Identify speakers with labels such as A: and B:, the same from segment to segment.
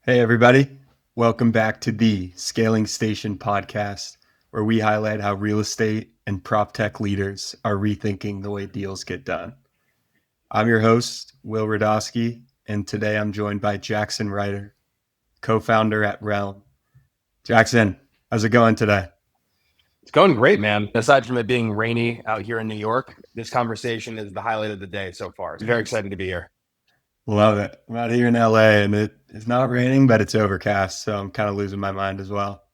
A: Hey, everybody. Welcome back to the Scaling Station podcast, where we highlight how real estate and prop tech leaders are rethinking the way deals get done. I'm your host, Will Radosky, and today I'm joined by Jackson Reiter, co-founder at Relm. Jackson, how's it going today?
B: It's going great, man. Aside from it being rainy out here in New York, this conversation is the highlight of the day so far. Very excited to be here.
A: Love it. I'm out here in LA, and it's not raining, but it's overcast, so I'm kind of losing my mind as well.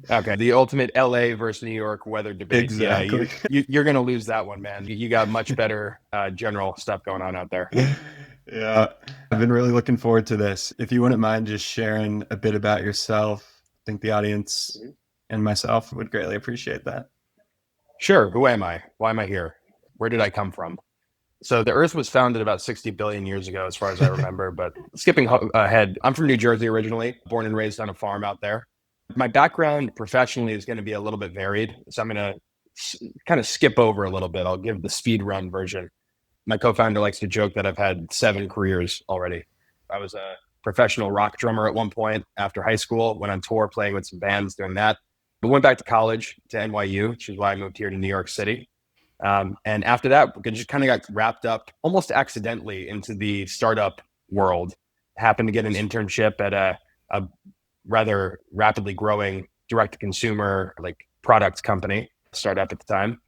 B: Okay, the ultimate LA versus New York weather debate. Yeah,
A: Exactly.
B: you're going to lose that one, man. You got much better general stuff going on out there.
A: Yeah, I've been really looking forward to this. If you wouldn't mind just sharing a bit about yourself, I think the audience and myself would greatly appreciate that.
B: Sure. Who am I? Why am I here? Where did I come from? So the Earth was founded about 60 billion years ago, as far as I remember. But skipping ahead, I'm from New Jersey originally, born and raised on a farm out there. My background professionally is going to be a little bit varied. So I'm going to kind of skip over a little bit. I'll give the speed run version. My co-founder likes to joke that I've had 7 careers already. I was a professional rock drummer at one point after high school, went on tour playing with some bands doing that. But went back to college to NYU, which is why I moved here to New York City. And after that, we just kind of got wrapped up almost accidentally into the startup world. Happened to get an internship at a rather rapidly growing direct-to-consumer like product company, startup at the time.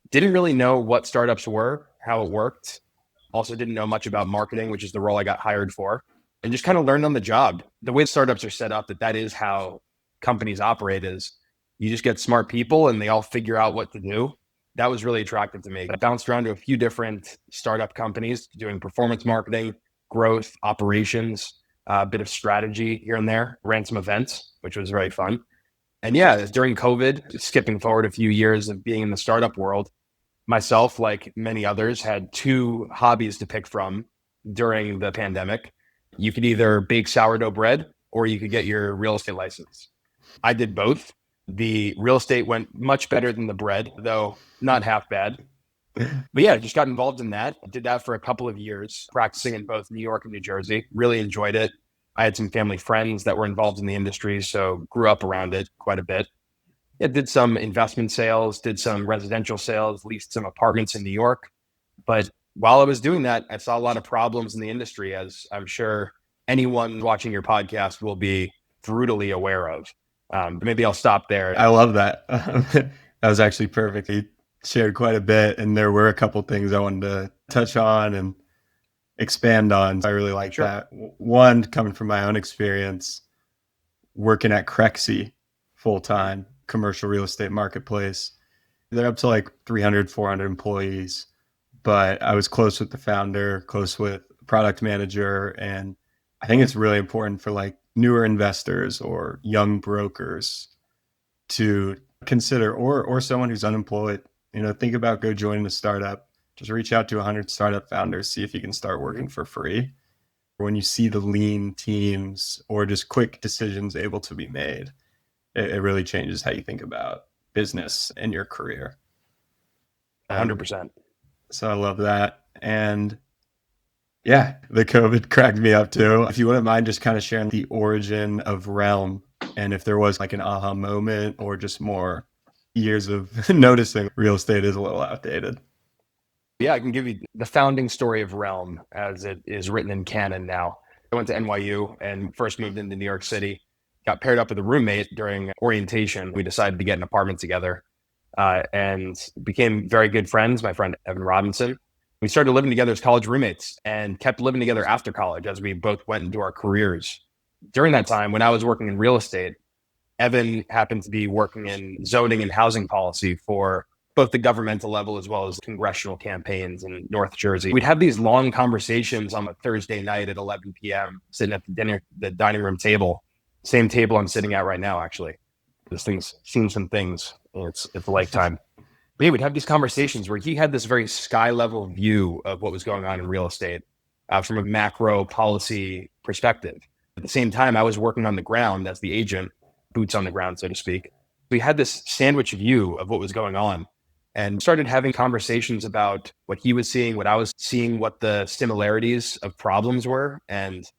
B: Didn't really know what startups were, how it worked. Also didn't know much about marketing, which is the role I got hired for, and just kind of learned on the job. The way startups are set up, that is how companies operate is you just get smart people and they all figure out what to do. That was really attractive to me. I bounced around to a few different startup companies doing performance marketing, growth, operations, a bit of strategy here and there, ran some events, which was very fun. And yeah, during COVID, skipping forward a few years of being in the startup world, myself, like many others, had 2 hobbies to pick from during the pandemic. You could either bake sourdough bread or you could get your real estate license. I did both. The real estate went much better than the bread, though not half bad. But yeah, just got involved in that. Did that for a couple of years, practicing in both New York and New Jersey. Really enjoyed it. I had some family friends that were involved in the industry, so grew up around it quite a bit. Yeah, did some investment sales, did some residential sales, leased some apartments in New York. But while I was doing that, I saw a lot of problems in the industry, as I'm sure anyone watching your podcast will be brutally aware of. But maybe I'll stop there.
A: I love that. That was actually perfect. He shared quite a bit, and there were a couple things I wanted to touch on and expand on. I really like
B: Sure.
A: that. One, coming from my own experience, working at Crexy full-time, commercial real estate marketplace. They're up to like 300, 400 employees, but I was close with the founder, close with product manager, and I think it's really important for like newer investors or young brokers to consider, or someone who's unemployed, think about go joining a startup. Just reach out to 100 startup founders, see if you can start working for free. When you see the lean teams or just quick decisions able to be made, it really changes how you think about business and your career.
B: 100%.
A: So I love that. And yeah, the COVID cracked me up too. If you wouldn't mind just kind of sharing the origin of Relm, and if there was like an aha moment or just more years of noticing real estate is a little outdated.
B: Yeah, I can give you the founding story of Relm as it is written in canon now. I went to NYU and first moved into New York City, got paired up with a roommate during orientation. We decided to get an apartment together and became very good friends. My friend, Evan Robinson. We started living together as college roommates and kept living together after college as we both went into our careers. During that time, when I was working in real estate, Evan happened to be working in zoning and housing policy for both the governmental level as well as congressional campaigns in North Jersey. We'd have these long conversations on a Thursday night at 11 p.m., sitting at the dining room table, same table I'm sitting at right now, actually. This thing's seen some things. It's a lifetime. But yeah, we'd have these conversations where he had this very sky level view of what was going on in real estate from a macro policy perspective. At the same time, I was working on the ground as the agent, boots on the ground, so to speak. We had this sandwich view of what was going on and started having conversations about what he was seeing, what I was seeing, what the similarities of problems were. And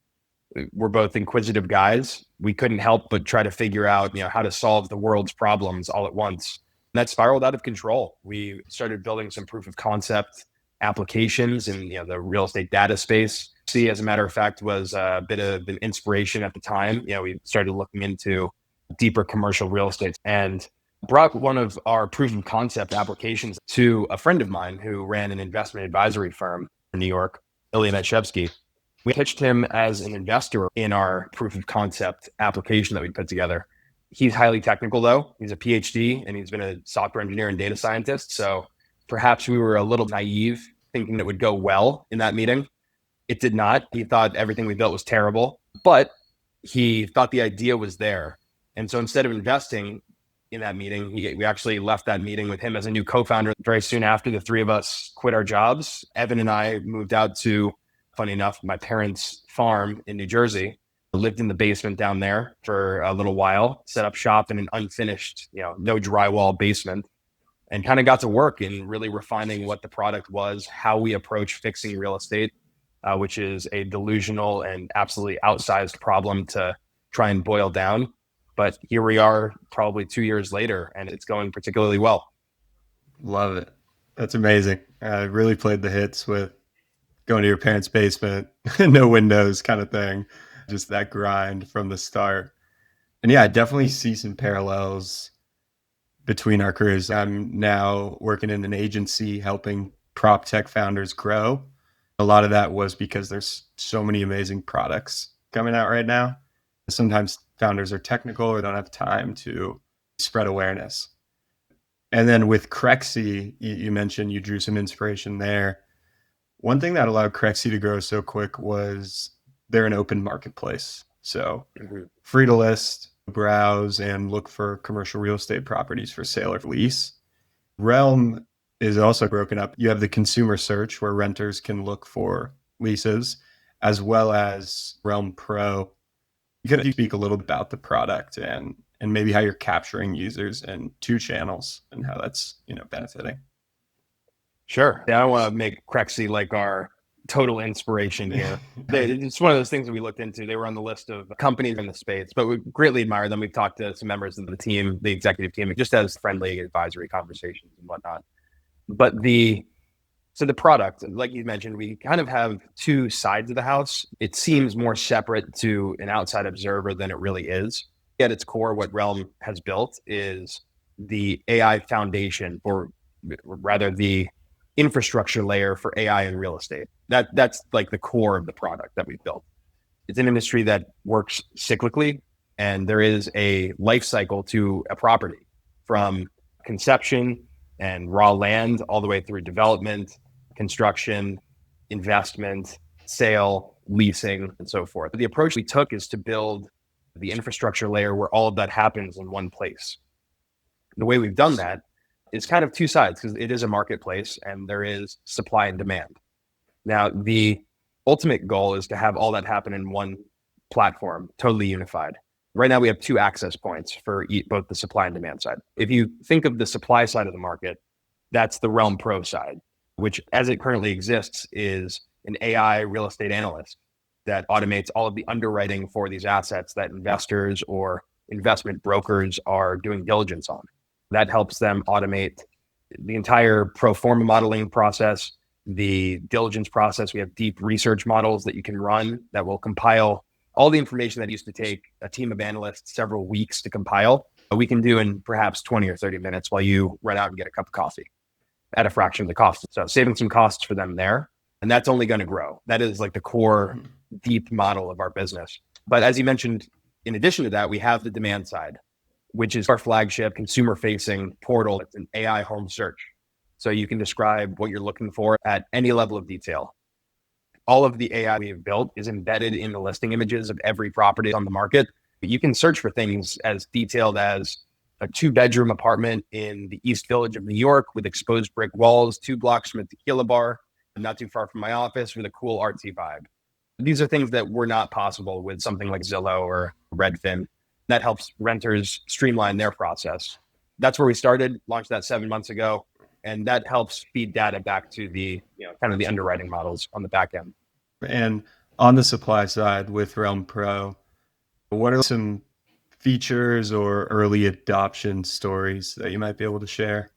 B: We're both inquisitive guys. We couldn't help but try to figure out, how to solve the world's problems all at once. And that spiraled out of control. We started building some proof of concept applications in the real estate data space. See, as a matter of fact, was a bit of an inspiration at the time. We started looking into deeper commercial real estate and brought one of our proof of concept applications to a friend of mine who ran an investment advisory firm in New York, Ilya Metshevsky. We pitched him as an investor in our proof of concept application that we put together. He's highly technical, though. He's a PhD and he's been a software engineer and data scientist. So perhaps we were a little naive thinking it would go well in that meeting. It did not. He thought everything we built was terrible, but he thought the idea was there. And so instead of investing in that meeting, we actually left that meeting with him as a new co-founder. Very soon after, the three of us quit our jobs. Evan and I moved out to, funny enough, my parents' farm in New Jersey. Lived in the basement down there for a little while, set up shop in an unfinished, no drywall basement, and kind of got to work in really refining what the product was, how we approach fixing real estate, which is a delusional and absolutely outsized problem to try and boil down. But here we are probably 2 years later, and it's going particularly well.
A: Love it. That's amazing. I really played the hits with going to your parents' basement, no windows kind of thing. Just that grind from the start. And yeah, I definitely see some parallels between our careers. I'm now working in an agency helping prop tech founders grow. A lot of that was because there's so many amazing products coming out right now. Sometimes founders are technical or don't have time to spread awareness. And then with Crexy, you mentioned you drew some inspiration there. One thing that allowed Crexy to grow so quick was they're an open marketplace. So free to list, browse, and look for commercial real estate properties for sale or lease. Relm is also broken up. You have the consumer search where renters can look for leases, as well as Relm Pro. Could you speak a little bit about the product and maybe how you're capturing users in two channels and how that's benefiting?
B: Sure. Yeah, I don't want to make Crexy like our total inspiration here. It's one of those things that we looked into. They were on the list of companies in the space, but we greatly admire them. We've talked to some members of the team, the executive team, just as friendly advisory conversations and whatnot. But the product, like you mentioned, we kind of have two sides of the house. It seems more separate to an outside observer than it really is. At its core, what Relm has built is the AI foundation, or rather the infrastructure layer for AI in real estate. That's like the core of the product that we've built. It's an industry that works cyclically, and there is a life cycle to a property from conception and raw land all the way through development, construction, investment, sale, leasing, and so forth. The approach we took is to build the infrastructure layer where all of that happens in one place. The way we've done that is kind of two sides, because it is a marketplace and there is supply and demand. Now, the ultimate goal is to have all that happen in one platform, totally unified. Right now, we have two access points for both the supply and demand side. If you think of the supply side of the market, that's the Relm Pro side, which as it currently exists is an AI real estate analyst that automates all of the underwriting for these assets that investors or investment brokers are doing diligence on. That helps them automate the entire pro forma modeling process, the diligence process. We have deep research models that you can run that will compile all the information that used to take a team of analysts several weeks to compile. We can do in perhaps 20 or 30 minutes while you run out and get a cup of coffee at a fraction of the cost. So saving some costs for them there. And that's only going to grow. That is like the core deep model of our business. But as you mentioned, in addition to that, we have the demand side, which is our flagship consumer-facing portal. It's an AI home search. So you can describe what you're looking for at any level of detail. All of the AI we have built is embedded in the listing images of every property on the market. But you can search for things as detailed as a 2-bedroom apartment in the East Village of New York with exposed brick walls, 2 blocks from a tequila bar, not too far from my office with a cool artsy vibe. These are things that were not possible with something like Zillow or Redfin. That helps renters streamline their process. That's where we started, launched that 7 months ago. And that helps feed data back to the, kind of the underwriting models on the back end.
A: And On the supply side with Relm Pro, what are some features or early adoption stories that you might be able to share?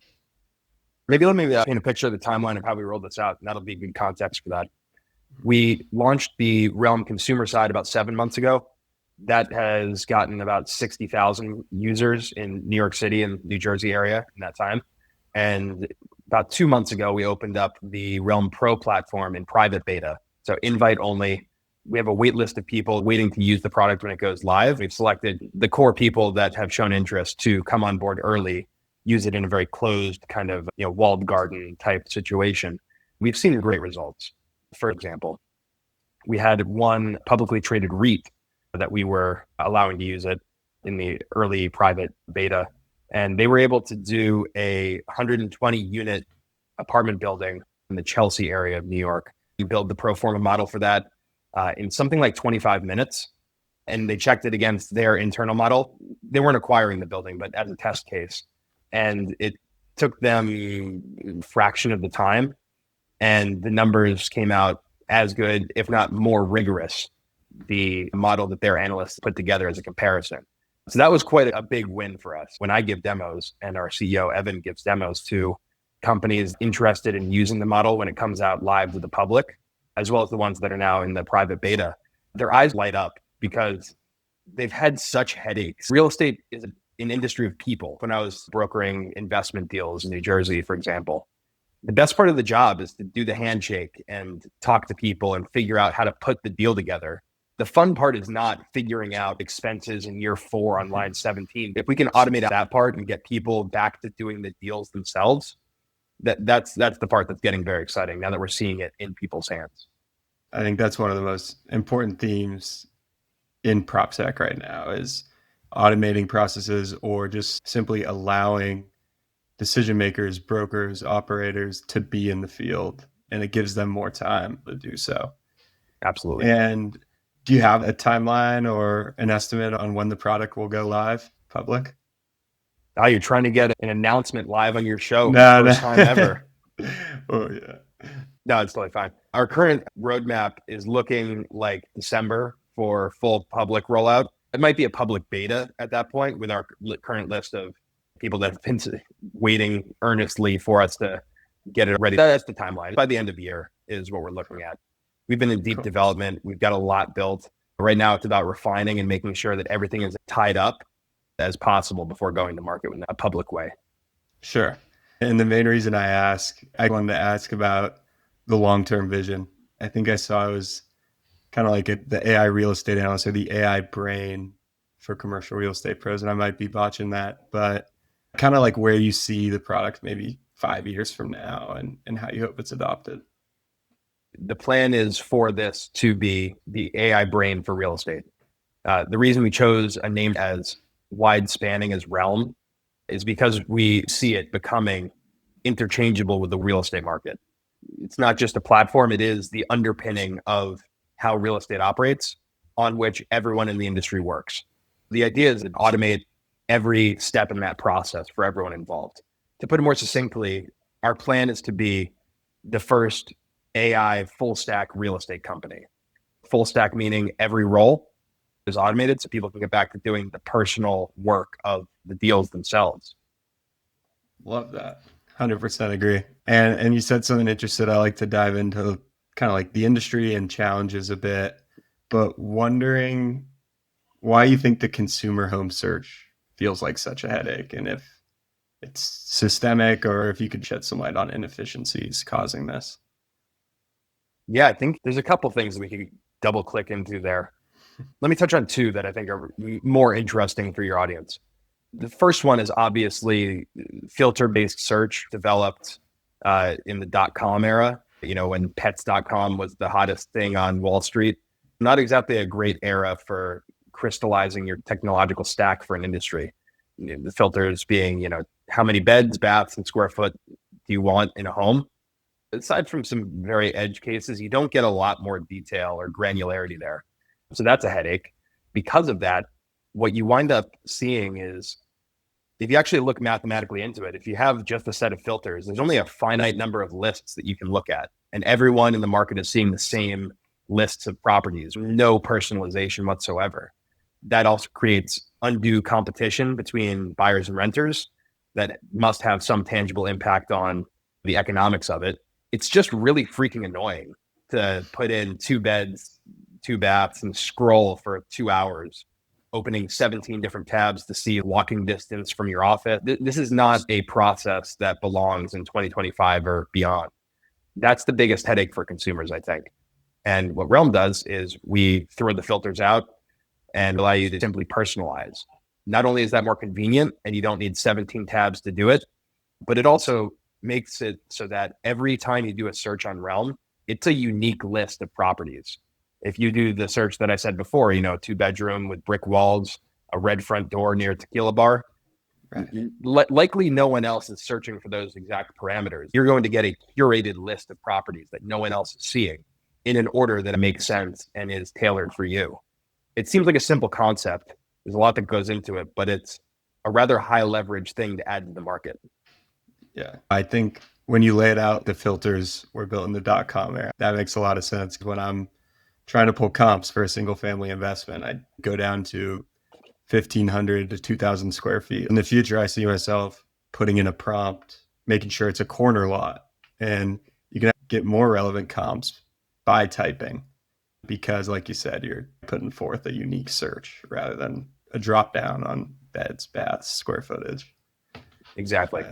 B: Maybe let me paint a picture of the timeline of how we rolled this out, and that'll be good context for that. We launched the Realm consumer side about 7 months ago. That has gotten about 60,000 users in New York City and New Jersey area in that time. And about 2 months ago, we opened up the Realm Pro platform in private beta. So invite only. We have a wait list of people waiting to use the product when it goes live. We've selected the core people that have shown interest to come on board early, use it in a very closed kind of walled garden type situation. We've seen great results. For example, we had one publicly traded REIT that we were allowing to use it in the early private beta. And they were able to do a 120 unit apartment building in the Chelsea area of New York. We built the pro forma model for that in something like 25 minutes. And they checked it against their internal model. They weren't acquiring the building, but as a test case. And it took them a fraction of the time. And the numbers came out as good, if not more rigorous, the model that their analysts put together as a comparison. So that was quite a big win for us. When I give demos and our CEO, Evan, gives demos to companies interested in using the model when it comes out live to the public, as well as the ones that are now in the private beta, their eyes light up because they've had such headaches. Real estate is an industry of people. When I was brokering investment deals in New Jersey, for example, the best part of the job is to do the handshake and talk to people and figure out how to put the deal together. The fun part is not figuring out expenses in year 4 on line 17. If we can automate that part and get people back to doing the deals themselves, that's the part that's getting very exciting now that we're seeing it in people's hands.
A: I think that's one of the most important themes in PropTech right now is automating processes or just simply allowing decision makers, brokers, operators to be in the field, and it gives them more time to do so.
B: Absolutely.
A: And do you have a timeline or an estimate on when the product will go live public?
B: Oh, you're trying to get an announcement live on your show.
A: First
B: time ever.
A: Oh, yeah.
B: No, it's totally fine. Our current roadmap is looking like December for full public rollout. It might be a public beta at that point with our current list of people that have been waiting earnestly for us to get it ready. That's the timeline. By the end of the year is what we're looking at. We've been in deep development. We've got a lot built. Right now, it's about refining and making sure that everything is tied up as possible before going to market in a public way.
A: Sure. And the main reason I wanted to ask about the long-term vision. I think I saw it was kind of like the AI real estate analyst or the AI brain for commercial real estate pros. And I might be botching that, but kind of like where you see the product maybe 5 years from now and how you hope it's adopted.
B: The plan is for this to be the AI brain for real estate. The reason we chose a name as wide spanning as Relm is because we see it becoming interchangeable with the real estate market. It's not just a platform, it is the underpinning of how real estate operates, on which everyone in the industry works. The idea is to automate every step in that process for everyone involved. To put it more succinctly, our plan is to be the first AI full stack real estate company. Full stack meaning every role is automated so people can get back to doing the personal work of the deals themselves.
A: Love that. 100% agree. And you said something interesting. I like to dive into kind of like the industry and challenges a bit, but wondering why you think the consumer home search feels like such a headache, and if it's systemic or if you could shed some light on inefficiencies causing this.
B: Yeah, I think there's a couple things that we could double click into there. Let me touch on 2 that I think are more interesting for your audience. The first one is obviously filter-based search developed in the .com era, when pets.com was the hottest thing on Wall Street. Not exactly a great era for crystallizing your technological stack for an industry. The filters being, how many beds, baths, and square foot do you want in a home? Aside from some very edge cases, you don't get a lot more detail or granularity there. So that's a headache. Because of that, what you wind up seeing is, if you actually look mathematically into it, if you have just a set of filters, there's only a finite number of lists that you can look at. And everyone in the market is seeing the same lists of properties, no personalization whatsoever. That also creates undue competition between buyers and renters that must have some tangible impact on the economics of it. It's just really freaking annoying to put in 2 beds, 2 baths, and scroll for 2 hours, opening 17 different tabs to see walking distance from your office. This is not a process that belongs in 2025 or beyond. That's the biggest headache for consumers, I think. And what Relm does is we throw the filters out and allow you to simply personalize. Not only is that more convenient and you don't need 17 tabs to do it, but it also makes it so that every time you do a search on Relm, it's a unique list of properties. If you do the search that I said before, 2-bedroom with brick walls, a red front door near a tequila bar, right, likely no one else is searching for those exact parameters. You're going to get a curated list of properties that no one else is seeing in an order that makes sense and is tailored for you. It seems like a simple concept. There's a lot that goes into it, but it's a rather high leverage thing to add to the market.
A: Yeah, I think when you laid out the filters were built in the .com era, that makes a lot of sense. When I'm trying to pull comps for a single family investment, I go down to 1,500 to 2,000 square feet. In the future, I see myself putting in a prompt, making sure it's a corner lot, and you can get more relevant comps by typing, because like you said, you're putting forth a unique search rather than a drop down on beds, baths, square footage.
B: Exactly.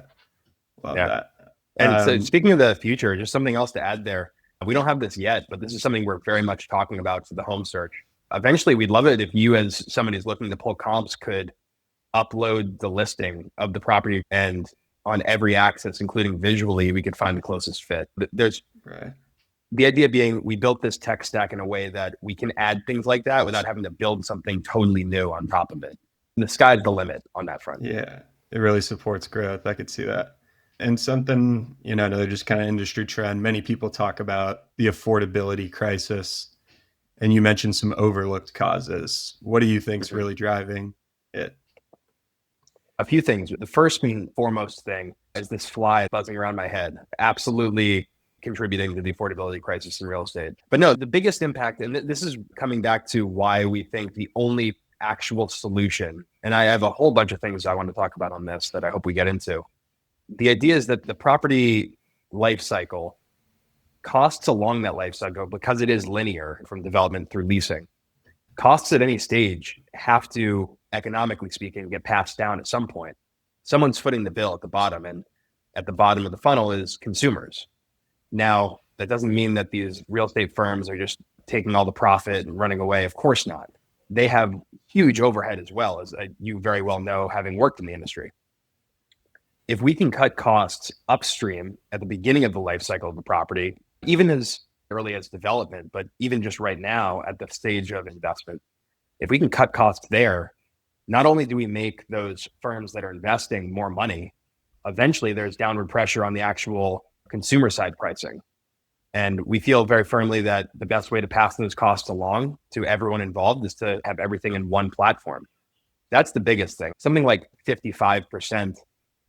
A: Love that.
B: And so speaking of the future, just something else to add there. We don't have this yet, but this is something we're very much talking about for the home search. Eventually, we'd love it if you, as somebody who's looking to pull comps, could upload the listing of the property, and on every axis, including visually, we could find the closest fit. There's
A: right.
B: The idea being we built this tech stack in a way that we can add things like that without having to build something totally new on top of it. And the sky's the limit on that front.
A: Yeah, it really supports growth. I could see that. And something, another just kind of industry trend, many people talk about the affordability crisis. And you mentioned some overlooked causes. What do you think is really driving it?
B: A few things. The first and foremost thing is this fly buzzing around my head, absolutely contributing to the affordability crisis in real estate. But no, the biggest impact, and this is coming back to why we think the only actual solution, and I have a whole bunch of things I want to talk about on this that I hope we get into. The idea is that the property life cycle, costs along that life cycle, because it is linear from development through leasing, costs at any stage have to, economically speaking, get passed down at some point. Someone's footing the bill at the bottom, and at the bottom of the funnel is consumers. Now, that doesn't mean that these real estate firms are just taking all the profit and running away. Of course not. They have huge overhead as well, as you very well know, having worked in the industry. If we can cut costs upstream at the beginning of the life cycle of the property, even as early as development, but even just right now at the stage of investment, if we can cut costs there, not only do we make those firms that are investing more money, eventually there's downward pressure on the actual consumer side pricing. And we feel very firmly that the best way to pass those costs along to everyone involved is to have everything in one platform. That's the biggest thing. Something like 55%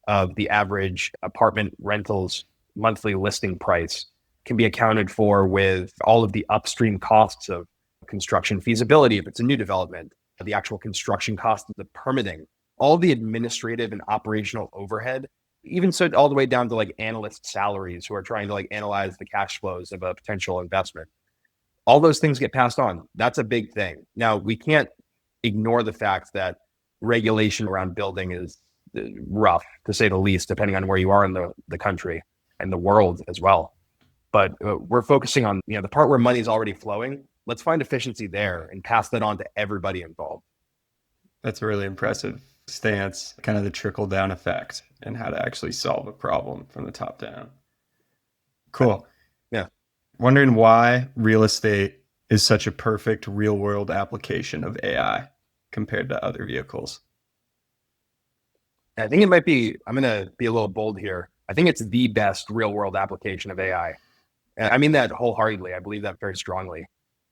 B: of the average apartment rentals monthly listing price can be accounted for with all of the upstream costs of construction feasibility, if it's a new development, the actual construction cost of the permitting, all the administrative and operational overhead, even so all the way down to like analyst salaries who are trying to like analyze the cash flows of a potential investment. All those things get passed on. That's a big thing. Now, we can't ignore the fact that regulation around building is rough, to say the least, depending on where you are in the country and the world as well. But we're focusing on the part where money is already flowing. Let's find efficiency there and pass that on to everybody involved.
A: That's a really impressive stance, kind of the trickle down effect and how to actually solve a problem from the top down. Cool.
B: Yeah.
A: Wondering why real estate is such a perfect real world application of AI compared to other vehicles.
B: I think it might be, I'm going to be a little bold here. I think it's the best real world application of AI. And I mean that wholeheartedly. I believe that very strongly.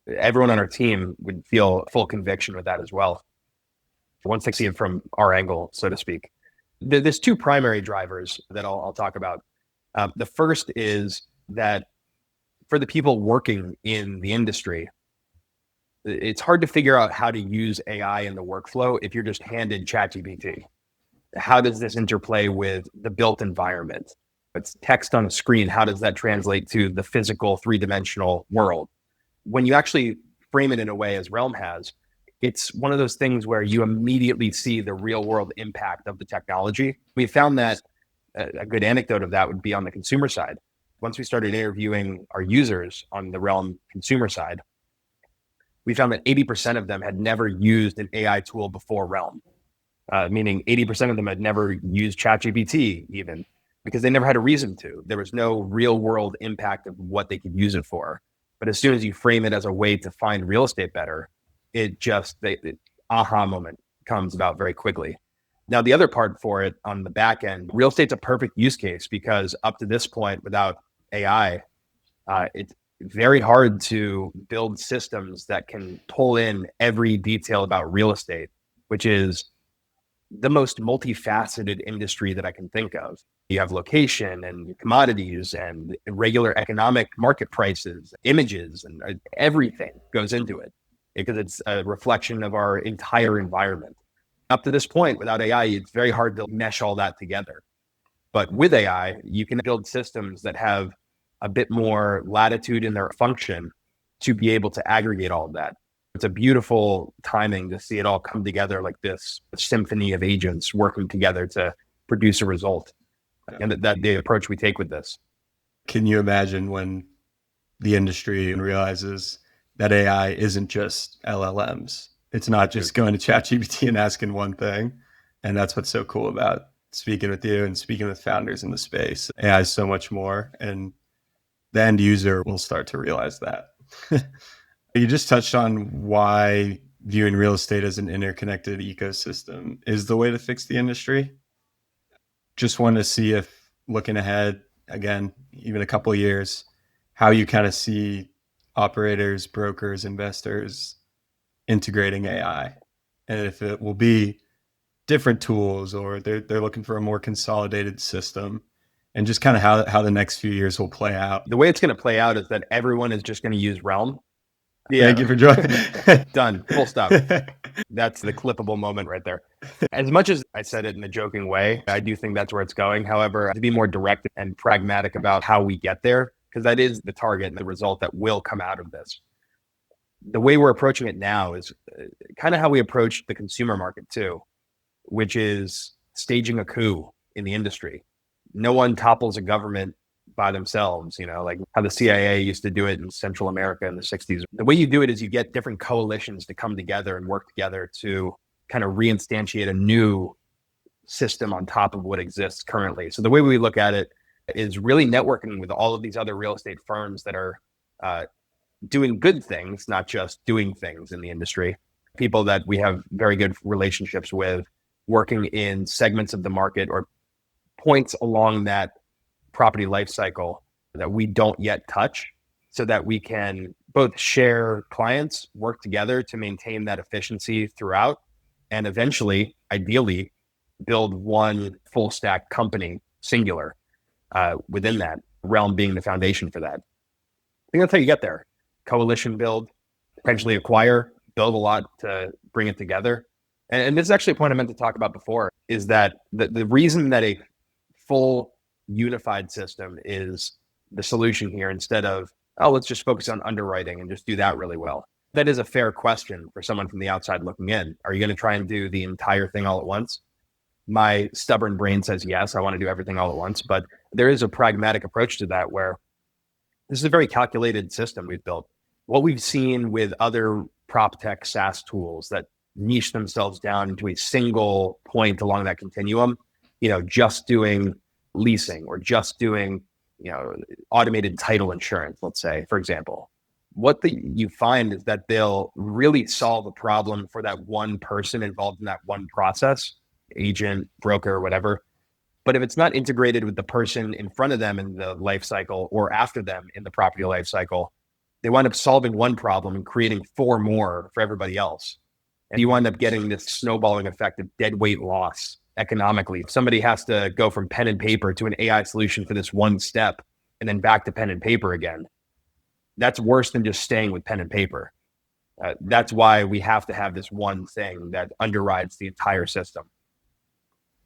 B: Everyone on our team would feel full conviction with that as well, once they see it from our angle, so to speak. There's two primary drivers that I'll talk about. The first is that for the people working in the industry, it's hard to figure out how to use AI in the workflow if you're just handed ChatGPT. How does this interplay with the built environment? It's text on a screen. How does that translate to the physical three-dimensional world? When you actually frame it in a way as Relm has, it's one of those things where you immediately see the real world impact of the technology. We found that a good anecdote of that would be on the consumer side. Once we started interviewing our users on the Relm consumer side, we found that 80% of them had never used an AI tool before Relm, meaning 80% of them had never used ChatGPT even, because they never had a reason to. There was no real world impact of what they could use it for. But as soon as you frame it as a way to find real estate better, the aha moment comes about very quickly. Now, the other part for it on the back end, real estate's a perfect use case because up to this point, without AI, it's very hard to build systems that can pull in every detail about real estate, which is the most multifaceted industry that I can think of. You have location and commodities and regular economic market prices, images, and everything goes into it because it's a reflection of our entire environment. Up to this point, without AI, it's very hard to mesh all that together. But with AI, you can build systems that have a bit more latitude in their function to be able to aggregate all of that. It's a beautiful timing to see it all come together like this symphony of agents working together to produce a result. And that the approach we take with this.
A: Can you imagine when the industry realizes that AI isn't just LLMs? It's not just going to ChatGPT and asking one thing. And that's what's so cool about speaking with you and speaking with founders in the space. AI is so much more, and the end user will start to realize that. You just touched on why viewing real estate as an interconnected ecosystem is the way to fix the industry. Just want to see if, looking ahead, again, even a couple of years, how you kind of see operators, brokers, investors integrating AI, and if it will be different tools or they're looking for a more consolidated system, and just kind of how the next few years will play out.
B: The way it's going to play out is that everyone is just going to use Relm.
A: Yeah. Thank you for joining.
B: Done. Full stop. That's the clippable moment right there. As much as I said it in a joking way, I do think that's where it's going. However, to be more direct and pragmatic about how we get there, because that is the target and the result that will come out of this. The way we're approaching it now is kind of how we approach the consumer market too, which is staging a coup in the industry. No one topples a government by themselves, like how the CIA used to do it in Central America in the 60s. The way you do it is you get different coalitions to come together and work together to kind of reinstantiate a new system on top of what exists currently. So the way we look at it is really networking with all of these other real estate firms that are doing good things, not just doing things in the industry. People that we have very good relationships with, working in segments of the market or points along that property life cycle that we don't yet touch, so that we can both share clients, work together to maintain that efficiency throughout, and eventually, ideally, build one full stack company, singular, within that, Relm being the foundation for that. I think that's how you get there. Coalition build, potentially acquire, build a lot to bring it together. And this is actually a point I meant to talk about before, is that the reason that a full unified system is the solution here, instead of, let's just focus on underwriting and just do that really well. That is a fair question for someone from the outside looking in. Are you going to try and do the entire thing all at once? My stubborn brain says, yes, I want to do everything all at once. But there is a pragmatic approach to that where this is a very calculated system we've built. What we've seen with other prop tech SaaS tools that niche themselves down into a single point along that continuum, just doing leasing or just doing, automated title insurance, let's say, for example. What you find is that they'll really solve a problem for that one person involved in that one process, agent, broker, whatever. But if it's not integrated with the person in front of them in the life cycle or after them in the property life cycle, they wind up solving one problem and creating four more for everybody else. And you wind up getting this snowballing effect of dead weight loss economically. If somebody has to go from pen and paper to an AI solution for this one step and then back to pen and paper again, that's worse than just staying with pen and paper. That's why we have to have this one thing that underrides the entire system.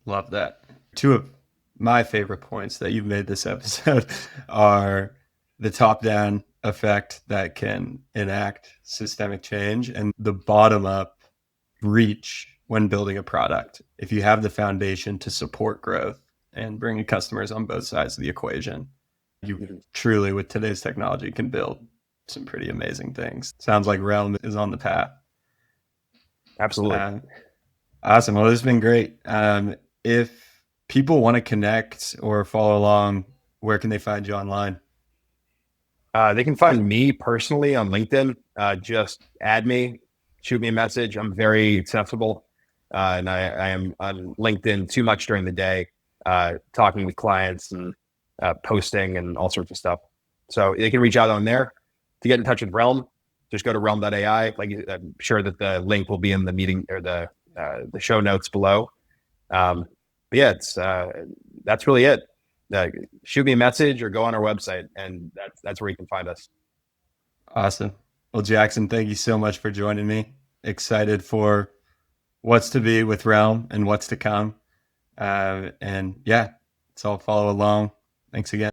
A: Love that. Two of my favorite points that you've made this episode are the top-down effect that can enact systemic change and the bottom-up reach when building a product. If you have the foundation to support growth and bring customers on both sides of the equation, you truly, with today's technology, can build some pretty amazing things. Sounds like Relm is on the path.
B: Absolutely.
A: Awesome. Well, this has been great. If people want to connect or follow along, where can they find you online?
B: They can find me personally on LinkedIn. Just add me, shoot me a message. I'm very accessible. And I am on LinkedIn too much during the day, talking with clients and posting and all sorts of stuff. So they can reach out on there. To get in touch with Relm, just go to Relm.ai. I'm sure that the link will be in the meeting or the show notes below. But yeah, that's really it. Shoot me a message or go on our website, and that's where you can find us.
A: Awesome. Well, Jackson, thank you so much for joining me. Excited for what's to be with Relm and what's to come. And yeah, let's all follow along. Thanks again.